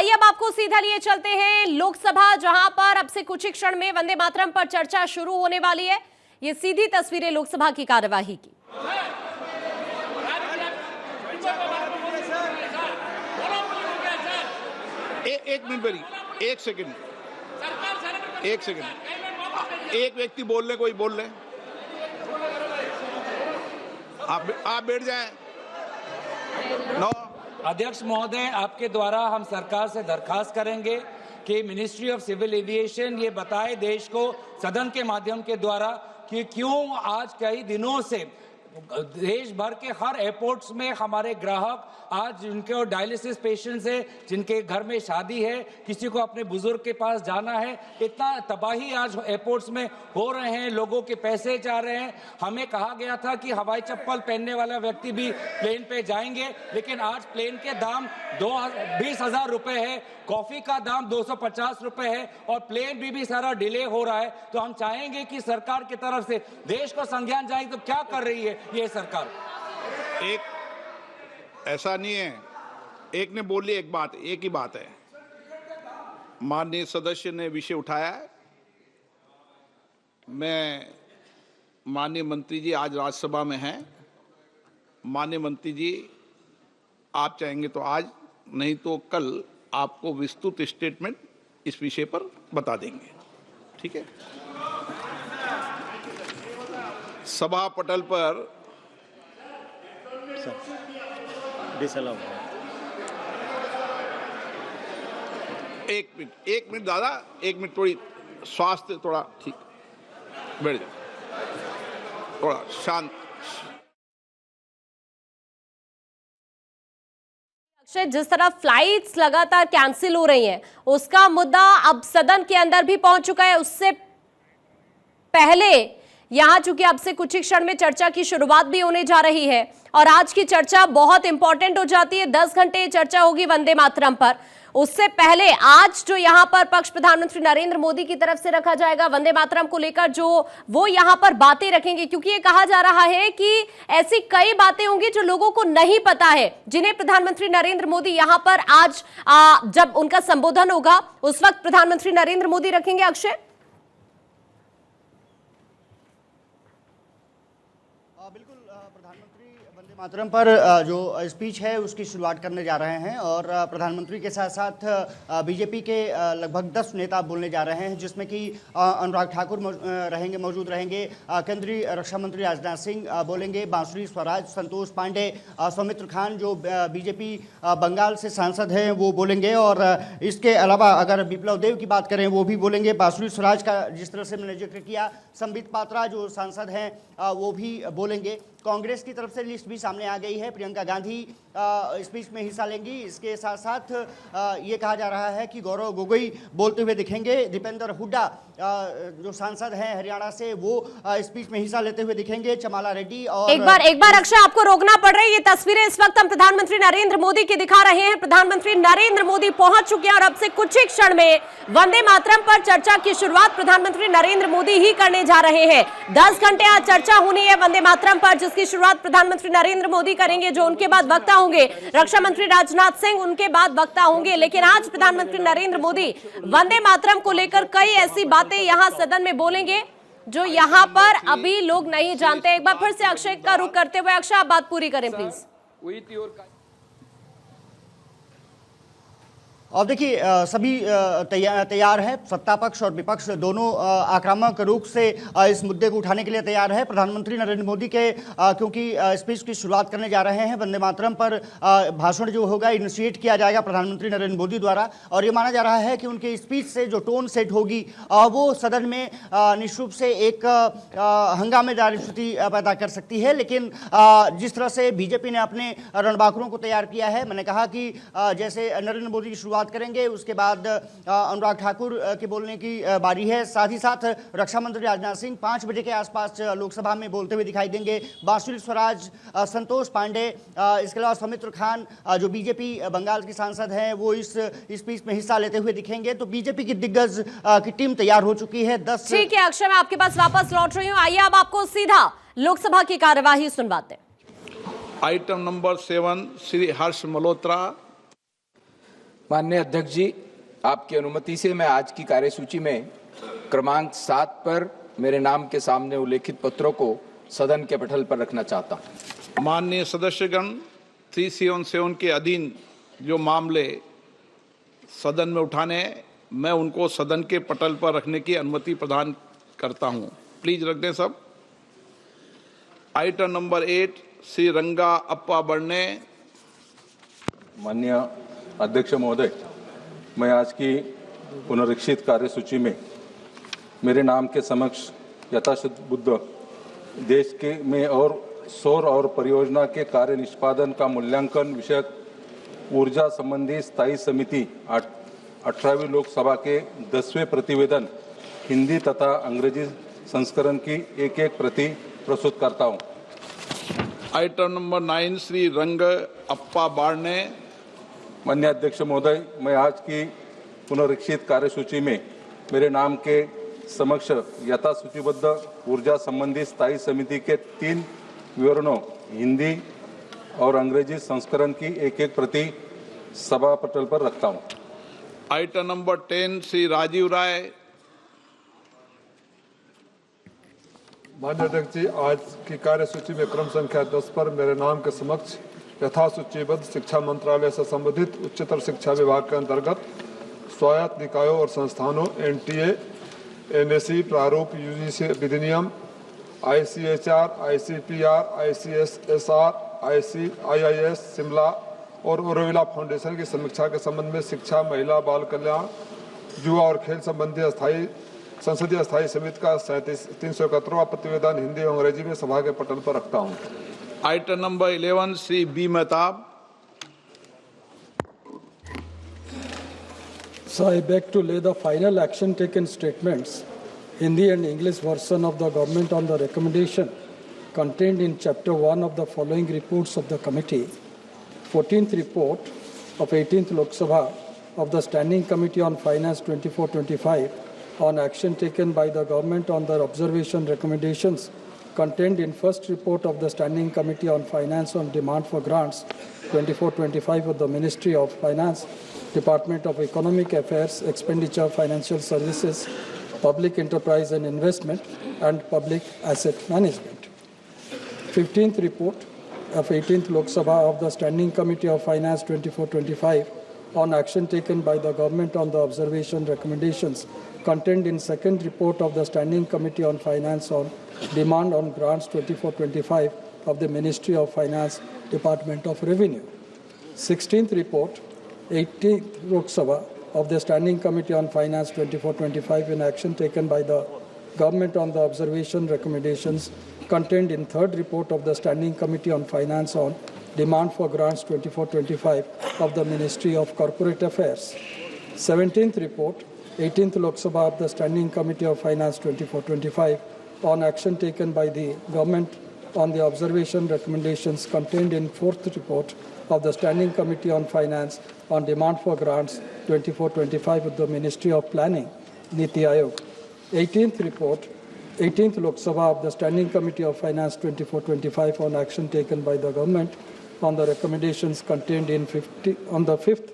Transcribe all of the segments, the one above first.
आइए अब आपको सीधा लिए चलते हैं लोकसभा, जहां पर अब से कुछ ही क्षण में वंदे मातरम पर चर्चा शुरू होने वाली है। ये सीधी तस्वीरें लोकसभा की कार्यवाही की। एक मिनट मेरी, एक सेकंड, एक व्यक्ति बोल ले, कोई बोल ले, आप बैठ जाएं। नो अध्यक्ष महोदय, आपके द्वारा हम सरकार से दरखास्त करेंगे कि मिनिस्ट्री ऑफ सिविल एविएशन ये बताए देश को सदन के माध्यम के द्वारा कि क्यों आज कई दिनों से देश भर के हर एयरपोर्ट्स में हमारे ग्राहक आज जिनके डायलिसिस पेशेंट्स है, जिनके घर में शादी है, किसी को अपने बुजुर्ग के पास जाना है, इतना तबाही आज एयरपोर्ट्स में हो रहे हैं, लोगों के पैसे जा रहे हैं। हमें कहा गया था कि हवाई चप्पल पहनने वाला व्यक्ति भी प्लेन पे जाएंगे, लेकिन आज प्लेन के दाम 20,000 रुपए है, कॉफी का दाम 250 रुपए है और प्लेन भी सारा डिले हो रहा है। तो हम चाहेंगे कि सरकार की तरफ से देश को संज्ञान जाए तो क्या कर रही है ये सरकार। एक ऐसा नहीं है, एक ने बोली एक बात, एक ही बात है। माननीय सदस्य ने विषय उठाया है। मैं माननीय मंत्री जी आज राज्यसभा में हैं। माननीय मंत्री जी, आप चाहेंगे तो आज, नहीं तो कल आपको विस्तृत स्टेटमेंट इस विषय पर बता देंगे, ठीक है। सभा पटल पर एक मिनट दादा, एक मिनट, थोड़ी स्वास्थ्य थोड़ा ठीक, बैठ जाओ, थोड़ा शांत। जिस तरह फ्लाइट्स लगातार कैंसिल हो रही हैं, उसका मुद्दा अब सदन के अंदर भी पहुंच चुका है। उससे पहले यहां चूंकि अब से कुछ ही क्षण में चर्चा की शुरुआत भी होने जा रही है और आज की चर्चा बहुत इंपॉर्टेंट हो जाती है। 10 घंटे चर्चा होगी वंदे मातरम पर। उससे पहले आज जो यहां पर पक्ष प्रधानमंत्री नरेंद्र मोदी की तरफ से रखा जाएगा वंदे मातरम को लेकर, जो वो यहां पर बातें रखेंगे, क्योंकि ये कहा जा रहा है कि ऐसी कई बातें होंगी जो लोगों को नहीं पता है, जिन्हें प्रधानमंत्री नरेंद्र मोदी यहां पर आज जब उनका संबोधन होगा उस वक्त प्रधानमंत्री नरेंद्र मोदी रखेंगे। अक्षय, बिल्कुल, प्रधानमंत्री वंदे मातरम पर जो स्पीच है उसकी शुरुआत करने जा रहे हैं और प्रधानमंत्री के साथ साथ बीजेपी के लगभग 10 नेता बोलने जा रहे हैं, जिसमें कि अनुराग ठाकुर मौजूद रहेंगे, केंद्रीय रक्षा मंत्री राजनाथ सिंह बोलेंगे, बांसुरी स्वराज, संतोष पांडे, सौमित्र खान जो बीजेपी बंगाल से सांसद हैं वो बोलेंगे और इसके अलावा अगर विप्लव देव की बात करें वो भी बोलेंगे। बांसुरी स्वराज का जिस तरह से मैंने जिक्र किया, संबित पात्रा जो सांसद हैं वो भी बोलेंगे। कांग्रेस की तरफ से लिस्ट भी सामने आ गई है, प्रियंका गांधी स्पीच में हिस्सा लेंगी। इसके साथ साथ ये कहा जा रहा है कि गौरव गोगोई बोलते हुए दिखेंगे, दीपेंद्र हुड्डा जो सांसद हैं हरियाणा से वो स्पीच में हिस्सा लेते हुए दिखेंगे, चमाला रेड्डी। और एक बार अक्षय आपको रोकना पड़ रहा है। ये तस्वीरें इस वक्त हम प्रधानमंत्री नरेंद्र मोदी की दिखा रहे हैं। प्रधानमंत्री नरेंद्र मोदी पहुंच चुके हैं और अब से कुछ ही क्षण में वंदे मातरम पर चर्चा की शुरुआत प्रधानमंत्री नरेंद्र मोदी ही करने जा रहे हैं। 10 घंटे आज चर्चा होनी है वंदे मातरम पर, जिसकी शुरुआत प्रधानमंत्री नरेंद्र मोदी करेंगे, जो उनके बाद वक्ता होंगे रक्षा मंत्री राजनाथ सिंह, उनके बाद वक्ता होंगे। लेकिन आज प्रधानमंत्री नरेंद्र मोदी वंदे मातरम को लेकर कई ऐसी बातें यहां सदन में बोलेंगे जो यहां पर अभी लोग नहीं जानते। एक बार फिर से अक्षय का रुख करते हुए, अक्षय आप बात पूरी करें प्लीज। और देखिए, सभी तैयार हैं, सत्ता पक्ष और विपक्ष दोनों आक्रामक रूप से इस मुद्दे को उठाने के लिए तैयार है। प्रधानमंत्री नरेंद्र मोदी के क्योंकि स्पीच की शुरुआत करने जा रहे हैं, वंदे मातरम पर भाषण जो होगा इनिशिएट किया जाएगा प्रधानमंत्री नरेंद्र मोदी द्वारा और ये माना जा रहा है कि उनके स्पीच से जो टोन सेट होगी वो सदन में निश्चित रूप से एक हंगामेदार स्थिति पैदा कर सकती है। लेकिन जिस तरह से बीजेपी ने अपने रणबांकुरों को तैयार किया है, मैंने कहा कि जैसे नरेंद्र मोदी की शुरुआत करेंगे, उसके बाद अनुराग ठाकुर के बोलने की बारी है। साथ ही साथ रक्षा मंत्री राजनाथ सिंह 5 बजे के आसपास लोकसभा में बोलते हुए दिखाई देंगे। बांसुरी स्वराज, संतोष पांडे, इसके अलावा सौमित्र खान जो बीजेपी बंगाल की सांसद हैं वो इस स्पीच में हिस्सा लेते हुए दिखेंगे। तो बीजेपी की दिग्गज की टीम तैयार हो चुकी है। 10 ठीक है अक्षय, मैं आपके पास वापस लौट रही हूँ। आइए अब आपको सीधा लोकसभा की कार्यवाही सुनवाते हैं। आइटम नंबर 7 श्री हर्ष मल्होत्रा, माननीय अध्यक्ष जी, आपकी अनुमति से मैं आज की कार्यसूची में क्रमांक 7 पर मेरे नाम के सामने उल्लेखित पत्रों को सदन के पटल पर रखना चाहता हूं। माननीय सदस्यगण, 377 के अधीन जो मामले सदन में उठाने हैं, मैं उनको सदन के पटल पर रखने की अनुमति प्रदान करता हूं। प्लीज रख दें सब। आइटम नंबर 8 श्री रंगा अप्पा बड़ने। माननीय अध्यक्ष महोदय, मैं आज की पुनरीक्षित कार्यसूची में मेरे नाम के समक्ष यथाशक्ति देश के में और सौर और परियोजना के कार्य निष्पादन का मूल्यांकन विषयक ऊर्जा संबंधी स्थायी समिति 18वीं लोकसभा के 10वें प्रतिवेदन हिंदी तथा अंग्रेजी संस्करण की एक प्रति प्रस्तुत करता हूं। आइटम नंबर 9 श्री रंग अप्पा बाड़ने। माननीय अध्यक्ष महोदय, मैं आज की पुनरीक्षित कार्यसूची में मेरे नाम के समक्ष यथा सूचीबद्ध ऊर्जा संबंधी स्थायी समिति के 3 विवरणों हिंदी और अंग्रेजी संस्करण की एक प्रति सभा पटल पर रखता हूं। आइटम नंबर 10 श्री राजीव राय। माननीय अध्यक्ष जी, आज की कार्यसूची में क्रम संख्या 10 पर मेरे नाम के समक्ष यथासूचीबद्ध शिक्षा मंत्रालय से संबंधित उच्चतर शिक्षा विभाग के अंतर्गत स्वायत्त निकायों और संस्थानों एनटीए, एनएसई प्रारूप यूजीसी विधिनियम, ICHR, ICPR, ICSSR, IIS Shimla और ओरोविला फाउंडेशन की समीक्षा के संबंध में शिक्षा, महिला, बाल कल्याण, युवा और खेल संबंधी संसदीय स्थायी समिति का 371वां प्रतिवेदन हिंदी और अंग्रेजी में सभा के पटल पर रखता हूं। Item number 11 Shri B Mehtab. So I beg to lay the final action taken statements, Hindi and English version of the government on the recommendation contained in Chapter 1 of the following reports of the committee. 14th report of 18th Lok Sabha of the Standing Committee on Finance 24-25 on action taken by the government on the observation recommendations contained in first report of the Standing Committee on Finance on demand for grants 24-25 of the Ministry of Finance, Department of Economic Affairs, Expenditure, Financial Services, Public Enterprise and Investment, and Public Asset Management. 15th report of 18th Lok Sabha of the Standing Committee of Finance 24-25 on action taken by the government on the observation recommendations contained in second report of the Standing Committee on Finance on demand on grants 24-25 of the Ministry of Finance, Department of Revenue. 16th report 18th Lok Sabha of the Standing Committee on Finance 24-25 in action taken by the government on the observation recommendations contained in third report of the Standing Committee on Finance on demand for grants 24-25 of the Ministry of Corporate Affairs. 17th report 18th Lok Sabha of the Standing Committee of Finance 24-25 on action taken by the government on the observation recommendations contained in fourth report of the Standing Committee on Finance on demand for grants 24-25 of the Ministry of Planning, Niti Aayog. 18th report, 18th Lok Sabha of the Standing Committee of Finance 24-25 on action taken by the government on the recommendations contained in on the fifth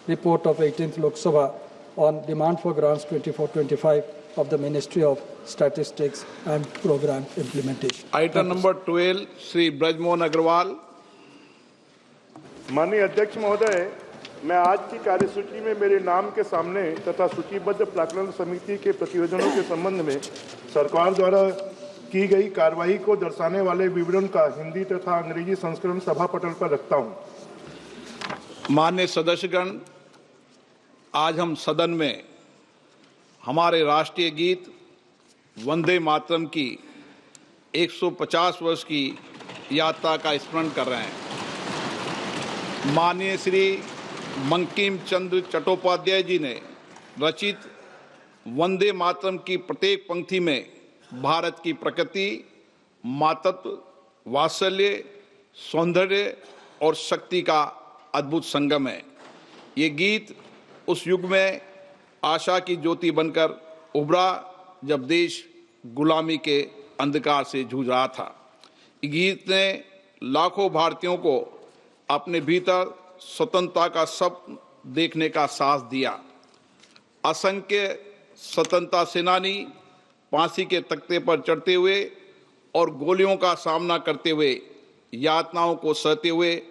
report of 18th Lok Sabha on demand for grants 24-25 of the Ministry of Statistics and Program Implementation. Item number 12 Shri Brajmohan Agrawal. माननीय अध्यक्ष महोदय, मैं आज की कार्यसूची में मेरे नाम के सामने तथा सूचीबद्ध प्राक्कलन समिति के प्रतिवेदनों के संबंध में सरकार द्वारा की गई कार्रवाई को दर्शाने वाले विवरण का हिंदी तथा अंग्रेजी संस्करण सभा पटल पर रखता हूं। माननीय सदस्यगण, आज हम सदन में हमारे राष्ट्रीय गीत वंदे मातरम की 150 वर्ष की यात्रा का स्मरण कर रहे हैं। माननीय श्री बंकिम चंद्र चट्टोपाध्याय जी ने रचित वंदे मातरम की प्रत्येक पंक्ति में भारत की प्रकृति, मातृत्व, वात्सल्य, सौंदर्य और शक्ति का अद्भुत संगम है। ये गीत उस युग में आशा की ज्योति बनकर उभरा जब देश गुलामी के अंधकार से जूझ रहा था। ये गीत ने लाखों भारतीयों को अपने भीतर स्वतंत्रता का देखने का साहस दिया। असंख्य स्वतंत्रता सेनानी फांसी के तख्ते पर चढ़ते हुए और गोलियों का सामना करते हुए, यातनाओं को सहते हुए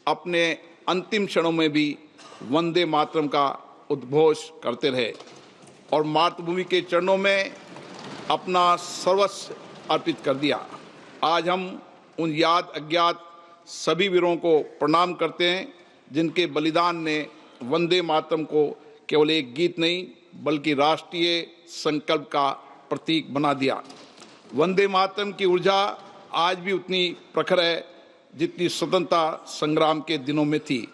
अपने अंतिम क्षणों में भी वंदे मातरम का उद्घोष करते रहे और मातृभूमि के चरणों में अपना सर्वस्व अर्पित कर दिया। आज हम उन याद अज्ञात सभी वीरों को प्रणाम करते हैं जिनके बलिदान ने वंदे मातरम को केवल एक गीत नहीं बल्कि राष्ट्रीय संकल्प का प्रतीक बना दिया। वंदे मातरम की ऊर्जा आज भी उतनी प्रखर है जितनी स्वतंत्रता संग्राम के दिनों में थी।